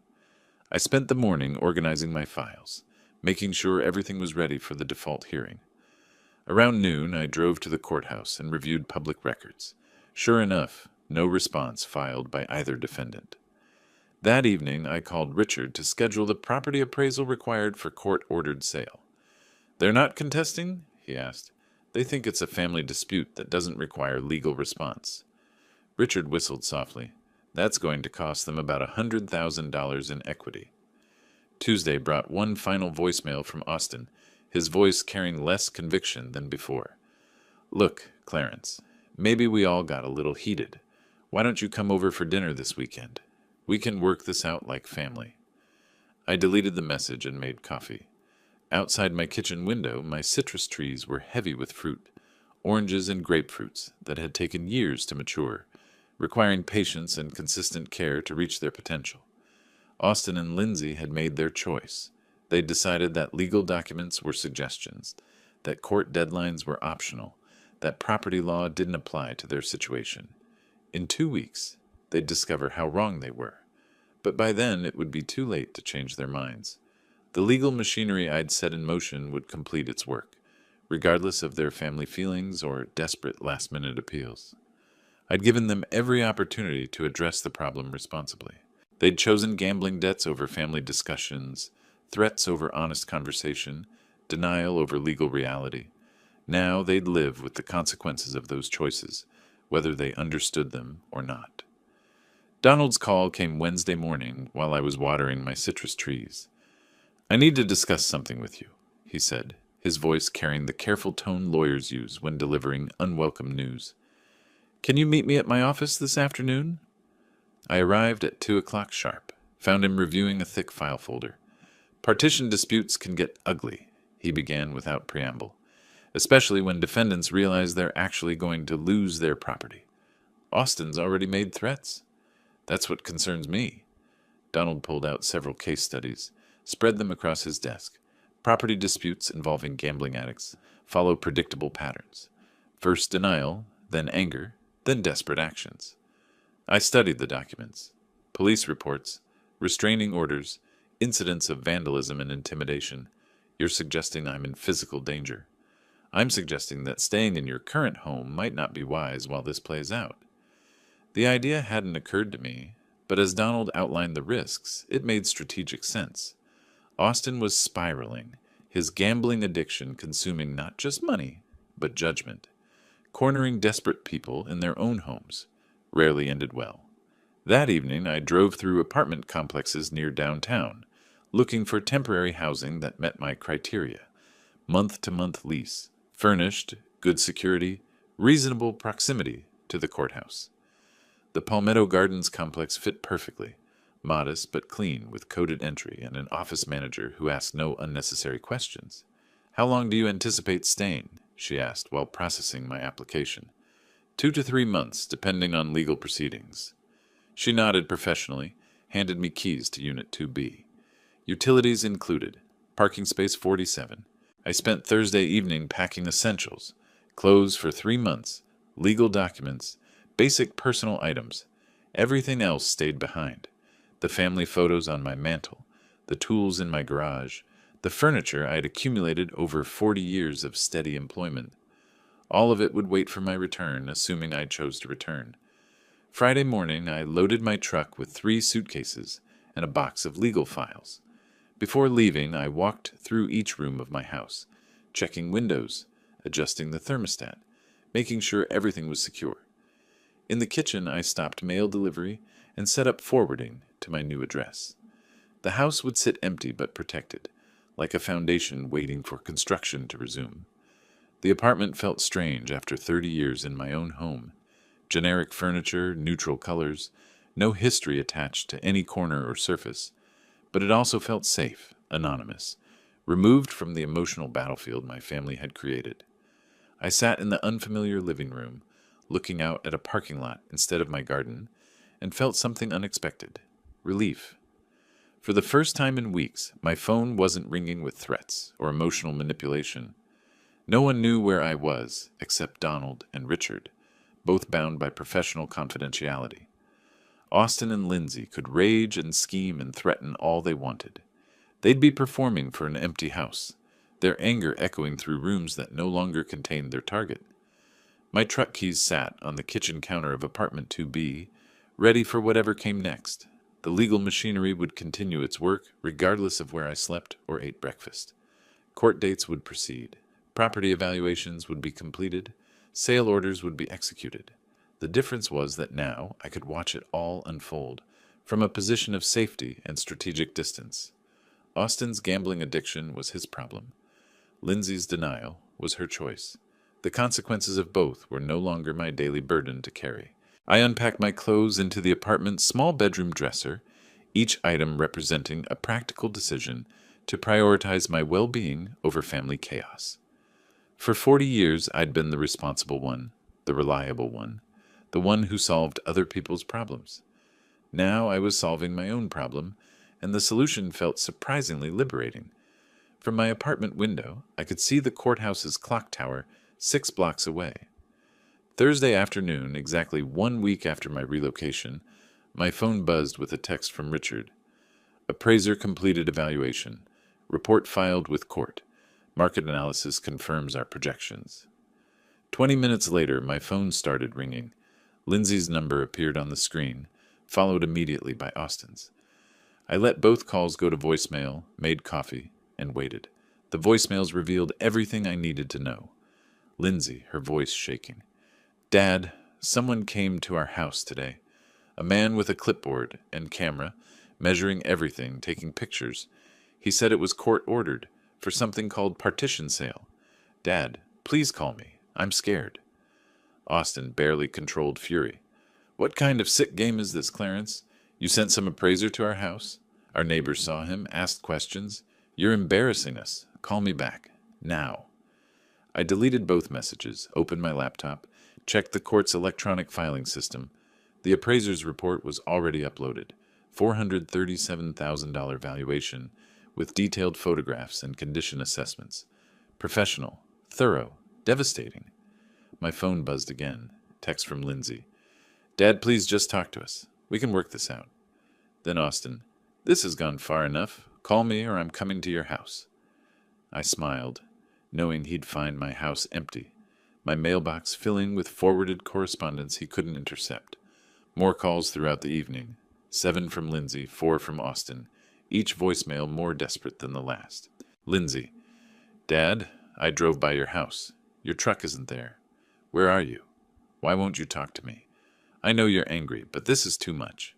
Speaker 1: I spent the morning organizing my files, making sure everything was ready for the default hearing. Around noon, I drove to the courthouse and reviewed public records. Sure enough, no response filed by either defendant. That evening, I called Richard to schedule the property appraisal required for court-ordered sale. "They're not contesting?" he asked. "They think it's a family dispute that doesn't require legal response." Richard whistled softly. "That's going to cost them about $100,000 in equity." Tuesday brought one final voicemail from Austin, his voice carrying less conviction than before. "Look, Clarence, maybe we all got a little heated. Why don't you come over for dinner this weekend? We can work this out like family." I deleted the message and made coffee. Outside my kitchen window, my citrus trees were heavy with fruit, oranges and grapefruits that had taken years to mature, requiring patience and consistent care to reach their potential. Austin and Lindsay had made their choice. They'd decided that legal documents were suggestions, that court deadlines were optional, that property law didn't apply to their situation. In 2 weeks, they'd discover how wrong they were. But by then, it would be too late to change their minds. The legal machinery I'd set in motion would complete its work, regardless of their family feelings or desperate last-minute appeals. I'd given them every opportunity to address the problem responsibly. They'd chosen gambling debts over family discussions, threats over honest conversation, denial over legal reality. Now they'd live with the consequences of those choices, whether they understood them or not. Donald's call came Wednesday morning while I was watering my citrus trees. "I need to discuss something with you," he said, his voice carrying the careful tone lawyers use when delivering unwelcome news. "Can you meet me at my office this afternoon?" I arrived at 2 o'clock sharp, found him reviewing a thick file folder. "Partition disputes can get ugly," he began without preamble, "especially when defendants realize they're actually going to lose their property. Austin's already made threats. That's what concerns me." Donald pulled out several case studies, spread them across his desk. Property disputes involving gambling addicts follow predictable patterns. First denial, then anger, then desperate actions. I studied the documents. Police reports, restraining orders, incidents of vandalism and intimidation. You're suggesting I'm in physical danger. I'm suggesting that staying in your current home might not be wise while this plays out. The idea hadn't occurred to me, but as Donald outlined the risks, it made strategic sense. Austin was spiraling, his gambling addiction consuming not just money, but judgment. Cornering desperate people in their own homes rarely ended well. That evening, I drove through apartment complexes near downtown, looking for temporary housing that met my criteria. Month-to-month lease, furnished, good security, reasonable proximity to the courthouse. The Palmetto Gardens complex fit perfectly, modest but clean with coded entry and an office manager who asked no unnecessary questions. "How long do you anticipate staying?" she asked while processing my application. 2 to 3 months, depending on legal proceedings. She nodded professionally, handed me keys to Unit 2B. Utilities included, parking space 47. I spent Thursday evening packing essentials, clothes for 3 months, legal documents, basic personal items. Everything else stayed behind. The family photos on my mantle, the tools in my garage, the furniture I'd accumulated over 40 years of steady employment. All of it would wait for my return, assuming I chose to return. Friday morning, I loaded my truck with 3 suitcases and a box of legal files. Before leaving, I walked through each room of my house, checking windows, adjusting the thermostat, making sure everything was secure. In the kitchen, I stopped mail delivery and set up forwarding to my new address. The house would sit empty but protected, like a foundation waiting for construction to resume. The apartment felt strange after 30 years in my own home. Generic furniture, neutral colors, no history attached to any corner or surface. But it also felt safe, anonymous, removed from the emotional battlefield my family had created. I sat in the unfamiliar living room, looking out at a parking lot instead of my garden, and felt something unexpected: relief. For the first time in weeks, my phone wasn't ringing with threats or emotional manipulation. No one knew where I was except Donald and Richard, both bound by professional confidentiality. Austin and Lindsay could rage and scheme and threaten all they wanted. They'd be performing for an empty house, their anger echoing through rooms that no longer contained their target. My truck keys sat on the kitchen counter of apartment 2B, ready for whatever came next. The legal machinery would continue its work regardless of where I slept or ate breakfast. Court dates would proceed. Property evaluations would be completed. Sale orders would be executed. The difference was that now I could watch it all unfold, from a position of safety and strategic distance. Austin's gambling addiction was his problem. Lindsay's denial was her choice. The consequences of both were no longer my daily burden to carry. I unpacked my clothes into the apartment's small bedroom dresser, each item representing a practical decision to prioritize my well-being over family chaos. For 40 years, I'd been the responsible one, the reliable one, the one who solved other people's problems. Now I was solving my own problem, and the solution felt surprisingly liberating. From my apartment window, I could see the courthouse's clock tower 6 blocks away. Thursday afternoon, exactly 1 week after my relocation, my phone buzzed with a text from Richard. Appraiser completed evaluation. Report filed with court. Market analysis confirms our projections. 20 minutes later, my phone started ringing. Lindsay's number appeared on the screen, followed immediately by Austin's. I let both calls go to voicemail, made coffee, and waited. The voicemails revealed everything I needed to know. Lindsay, her voice shaking. Dad, someone came to our house today. A man with a clipboard and camera, measuring everything, taking pictures. He said it was court-ordered for something called partition sale. Dad, please call me. I'm scared. Austin barely controlled fury. What kind of sick game is this, Clarence? You sent some appraiser to our house? Our neighbors saw him, asked questions. You're embarrassing us. Call me back. Now. I deleted both messages, opened my laptop, checked the court's electronic filing system. The appraiser's report was already uploaded. $437,000 valuation, with detailed photographs and condition assessments. Professional, thorough, devastating. My phone buzzed again. Text from Lindsay. Dad, please just talk to us. We can work this out. Then Austin. This has gone far enough. Call me or I'm coming to your house. I smiled, knowing he'd find my house empty, my mailbox filling with forwarded correspondence he couldn't intercept. More calls throughout the evening. 7 from Lindsay, 4 from Austin, each voicemail more desperate than the last. Lindsay. Dad, I drove by your house. Your truck isn't there. Where are you? Why won't you talk to me? I know you're angry, but this is too much.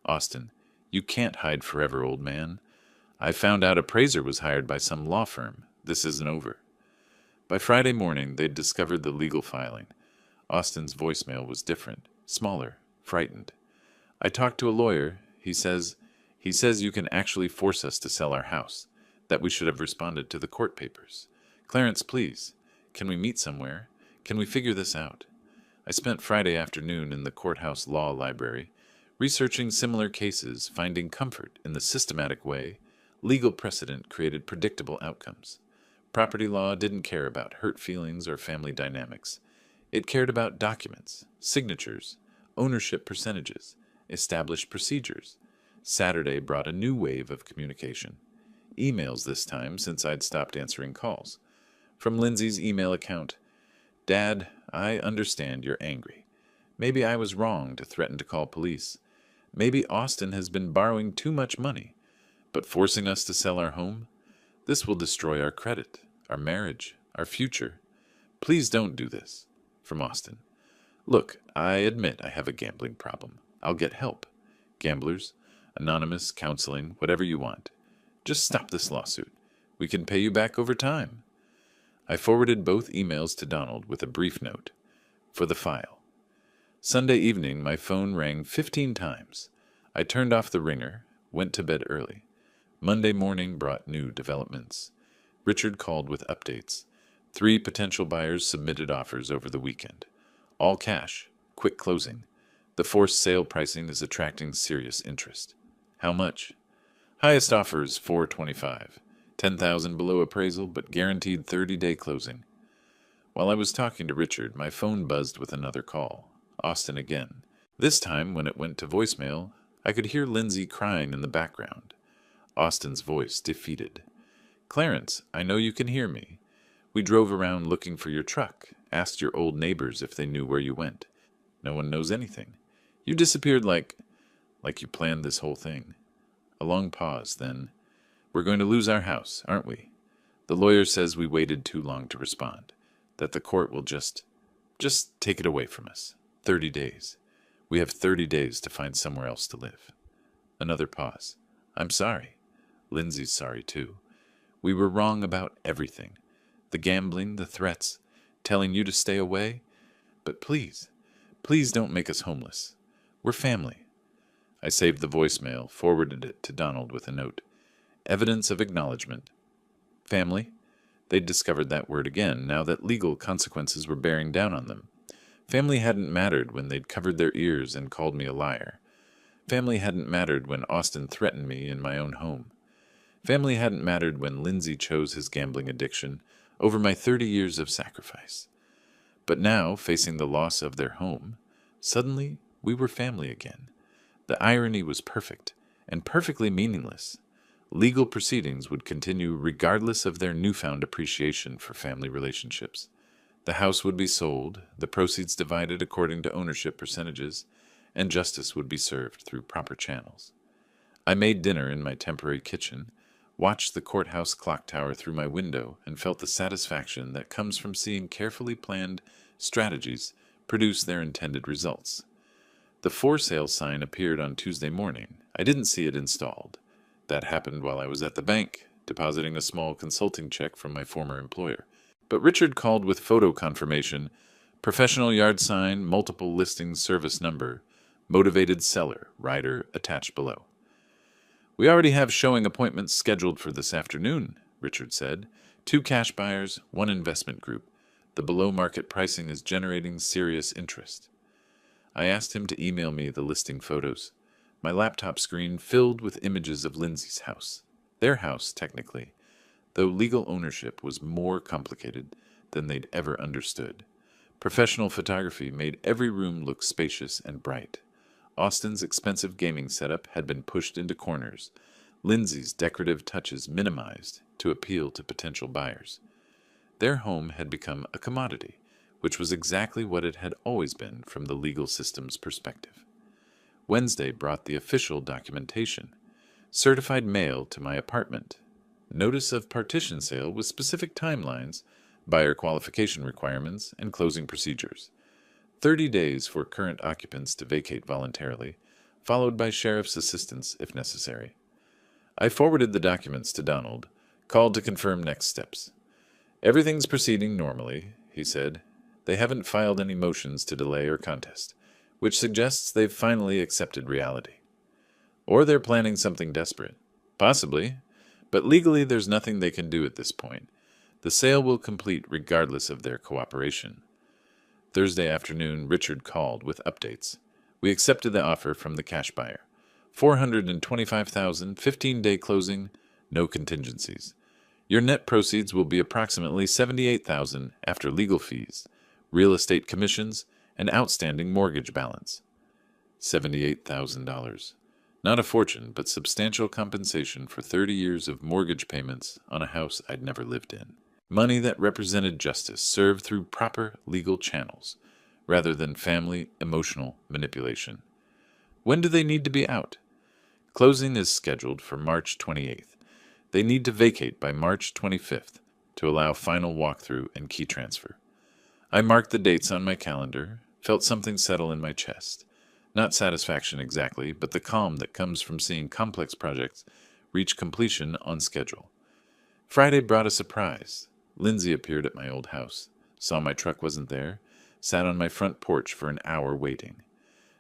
Speaker 1: Austin. You can't hide forever, old man. I found out appraiser was hired by some law firm. This isn't over. By Friday morning, they'd discovered the legal filing. Austin's voicemail was different, smaller, frightened. I talked to a lawyer. He says you can actually force us to sell our house, that we should have responded to the court papers. Clarence, please, can we meet somewhere? Can we figure this out? I spent Friday afternoon in the courthouse law library, researching similar cases, finding comfort in the systematic way legal precedent created predictable outcomes. Property law didn't care about hurt feelings or family dynamics. It cared about documents, signatures, ownership percentages, established procedures. Saturday brought a new wave of communication. Emails this time, since I'd stopped answering calls. From Lindsay's email account. Dad, I understand you're angry. Maybe I was wrong to threaten to call police. Maybe Austin has been borrowing too much money. But forcing us to sell our home? This will destroy our credit, our marriage, our future. Please don't do this. From Austin. Look, I admit I have a gambling problem. I'll get help. Gamblers, anonymous, counseling, whatever you want. Just stop this lawsuit. We can pay you back over time. I forwarded both emails to Donald with a brief note. For the file. Sunday evening, my phone rang 15 times. I turned off the ringer, went to bed early. Monday morning brought new developments. Richard called with updates. 3 potential buyers submitted offers over the weekend. All cash, quick closing. The forced sale pricing is attracting serious interest. How much? Highest offer is $425. $10,000 below appraisal, but guaranteed 30-day closing. While I was talking to Richard, my phone buzzed with another call. Austin again. This time, when it went to voicemail, I could hear Lindsay crying in the background. Austin's voice defeated. Clarence, I know you can hear me. We drove around looking for your truck, asked your old neighbors if they knew where you went. No one knows anything. You disappeared like you planned this whole thing. A long pause, then. We're going to lose our house, aren't we? The lawyer says we waited too long to respond, that the court will just take it away from us. 30 days. We have 30 days to find somewhere else to live. Another pause. I'm sorry. Lindsay's sorry, too. We were wrong about everything. The gambling, the threats, telling you to stay away. But please don't make us homeless. We're family. I saved the voicemail, forwarded it to Donald with a note. Evidence of acknowledgement. Family? They'd discovered that word again, now that legal consequences were bearing down on them. Family hadn't mattered when they'd covered their ears and called me a liar. Family hadn't mattered when Austin threatened me in my own home. Family hadn't mattered when Lindsay chose his gambling addiction over my 30 years of sacrifice. But now, facing the loss of their home, suddenly we were family again. The irony was perfect, and perfectly meaningless. Legal proceedings would continue regardless of their newfound appreciation for family relationships. The house would be sold, the proceeds divided according to ownership percentages, and justice would be served through proper channels. I made dinner in my temporary kitchen, watched the courthouse clock tower through my window, and felt the satisfaction that comes from seeing carefully planned strategies produce their intended results. The for sale sign appeared on Tuesday morning. I didn't see it installed. That happened while I was at the bank, depositing a small consulting check from my former employer. But Richard called with photo confirmation, professional yard sign, multiple listings service number, motivated seller, rider attached below. "We already have showing appointments scheduled for this afternoon," Richard said. "2 cash buyers, 1 investment group. The below-market pricing is generating serious interest." I asked him to email me the listing photos. My laptop screen filled with images of Lindsay's house. Their house, technically, though legal ownership was more complicated than they'd ever understood. Professional photography made every room look spacious and bright. Austin's expensive gaming setup had been pushed into corners, Lindsay's decorative touches minimized to appeal to potential buyers. Their home had become a commodity, which was exactly what it had always been from the legal system's perspective. Wednesday brought the official documentation, certified mail to my apartment, notice of partition sale with specific timelines, buyer qualification requirements, and closing procedures. 30 days for current occupants to vacate voluntarily, followed by sheriff's assistance if necessary. I forwarded the documents to Donald, called to confirm next steps. "Everything's proceeding normally," he said. "They haven't filed any motions to delay or contest, which suggests they've finally accepted reality. Or they're planning something desperate. Possibly, but legally there's nothing they can do at this point. The sale will complete regardless of their cooperation." Thursday afternoon, Richard called with updates. We accepted the offer from the cash buyer. $425,000, 15-day closing, no contingencies. Your net proceeds will be approximately $78,000 after legal fees, real estate commissions, and outstanding mortgage balance. $78,000. Not a fortune, but substantial compensation for 30 years of mortgage payments on a house I'd never lived in. Money that represented justice served through proper legal channels, rather than family emotional manipulation. When do they need to be out? Closing is scheduled for March 28th. They need to vacate by March 25th to allow final walkthrough and key transfer. I marked the dates on my calendar, felt something settle in my chest. Not satisfaction exactly, but the calm that comes from seeing complex projects reach completion on schedule. Friday brought a surprise. Lindsay appeared at my old house, saw my truck wasn't there, sat on my front porch for an hour waiting.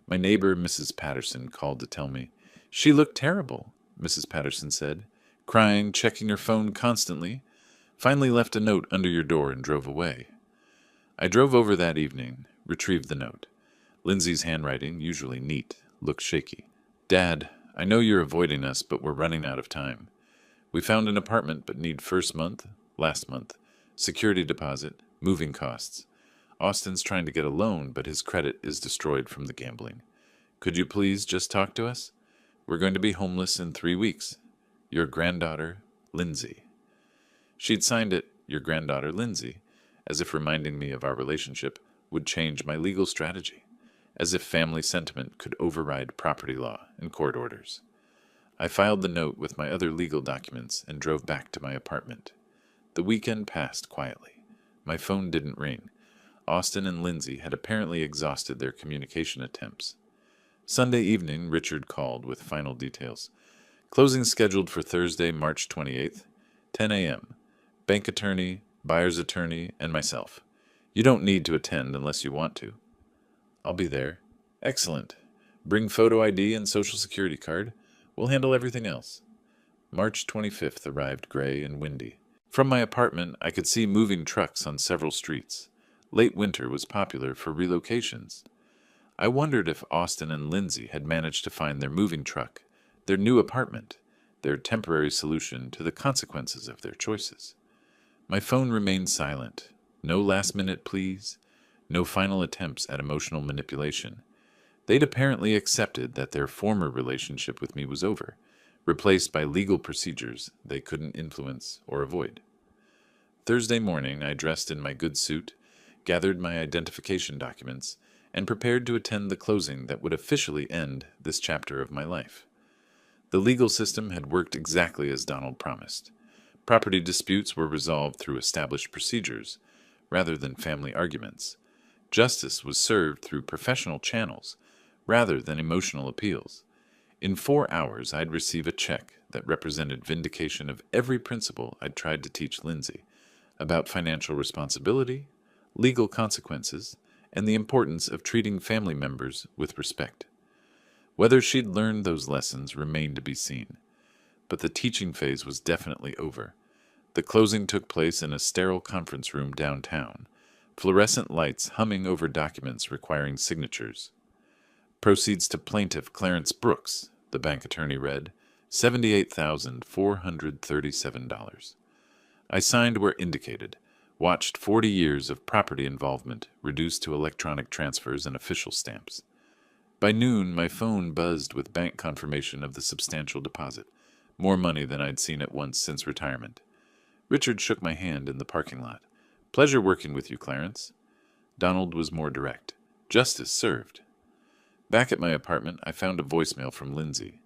Speaker 1: My neighbor, Mrs. Patterson, called to tell me. "She looked terrible," Mrs. Patterson said, "crying, checking her phone constantly. Finally left a note under your door and drove away." I drove over that evening, retrieved the note. Lindsay's handwriting, usually neat, looked shaky. "Dad, I know you're avoiding us, but we're running out of time. We found an apartment but need first month, last month, security deposit, moving costs. Austin's trying to get a loan, but his credit is destroyed from the gambling. Could you please just talk to us? We're going to be homeless in 3 weeks. Your granddaughter, Lindsay." She'd signed it, "Your granddaughter, Lindsay," as if reminding me of our relationship would change my legal strategy, as if family sentiment could override property law and court orders. I filed the note with my other legal documents and drove back to my apartment. The weekend passed quietly. My phone didn't ring. Austin and Lindsay had apparently exhausted their communication attempts. Sunday evening, Richard called with final details. Closing scheduled for Thursday, March 28th, 10 a.m. Bank attorney, buyer's attorney, and myself. You don't need to attend unless you want to. I'll be there. Excellent. Bring photo ID and social security card. We'll handle everything else. March 25th arrived gray and windy. From my apartment, I could see moving trucks on several streets. Late winter was popular for relocations. I wondered if Austin and Lindsay had managed to find their moving truck, their new apartment, their temporary solution to the consequences of their choices. My phone remained silent. No last-minute pleas, no final attempts at emotional manipulation. They'd apparently accepted that their former relationship with me was over, replaced by legal procedures they couldn't influence or avoid. Thursday morning, I dressed in my good suit, gathered my identification documents, and prepared to attend the closing that would officially end this chapter of my life. The legal system had worked exactly as Donald promised. Property disputes were resolved through established procedures, rather than family arguments. Justice was served through professional channels, rather than emotional appeals. In 4 hours, I'd receive a check that represented vindication of every principle I'd tried to teach Lindsay about financial responsibility, legal consequences, and the importance of treating family members with respect. Whether she'd learned those lessons remained to be seen, but the teaching phase was definitely over. The closing took place in a sterile conference room downtown, fluorescent lights humming over documents requiring signatures. Proceeds to plaintiff Clarence Brooks, the bank attorney read, $78,437. I signed where indicated, watched 40 years of property involvement reduced to electronic transfers and official stamps. By noon, my phone buzzed with bank confirmation of the substantial deposit, more money than I'd seen at once since retirement. Richard shook my hand in the parking lot. "Pleasure working with you, Clarence." Donald was more direct. "Justice served." Back at my apartment, I found a voicemail from Lindsay.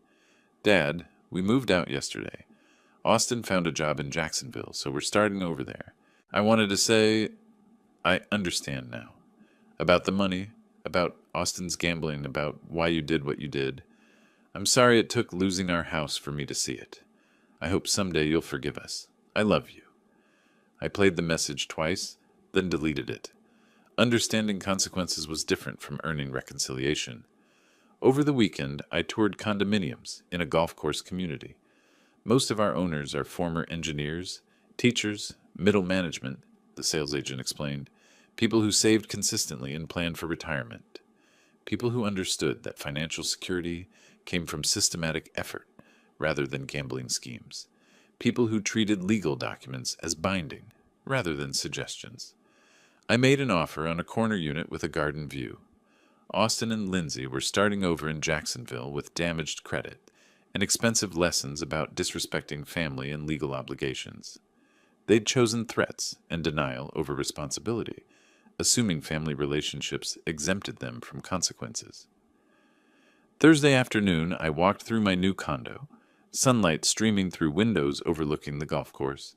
Speaker 1: "Dad, we moved out yesterday. Austin found a job in Jacksonville, so we're starting over there. I wanted to say, I understand now. About the money, about Austin's gambling, about why you did what you did. I'm sorry it took losing our house for me to see it. I hope someday you'll forgive us. I love you." I played the message twice, then deleted it. Understanding consequences was different from earning reconciliation. Over the weekend, I toured condominiums in a golf course community. Most of our owners are former engineers, teachers, middle management, the sales agent explained, people who saved consistently and planned for retirement, people who understood that financial security came from systematic effort rather than gambling schemes, people who treated legal documents as binding rather than suggestions. I made an offer on a corner unit with a garden view. Austin and Lindsay were starting over in Jacksonville with damaged credit and expensive lessons about disrespecting family and legal obligations. They'd chosen threats and denial over responsibility, assuming family relationships exempted them from consequences. Thursday afternoon, I walked through my new condo, sunlight streaming through windows overlooking the golf course.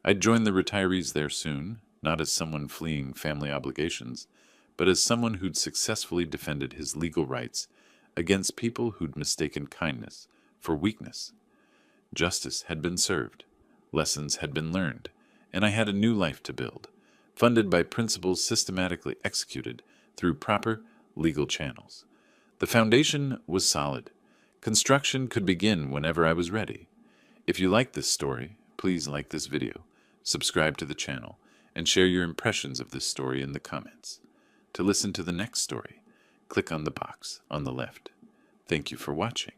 Speaker 1: I'd join the retirees there soon, not as someone fleeing family obligations, but as someone who'd successfully defended his legal rights against people who'd mistaken kindness for weakness. Justice had been served, lessons had been learned, and I had a new life to build, funded by principles systematically executed through proper legal channels. The foundation was solid. Construction could begin whenever I was ready. If you like this story, please like this video, subscribe to the channel, and share your impressions of this story in the comments. To listen to the next story, click on the box on the left. Thank you for watching.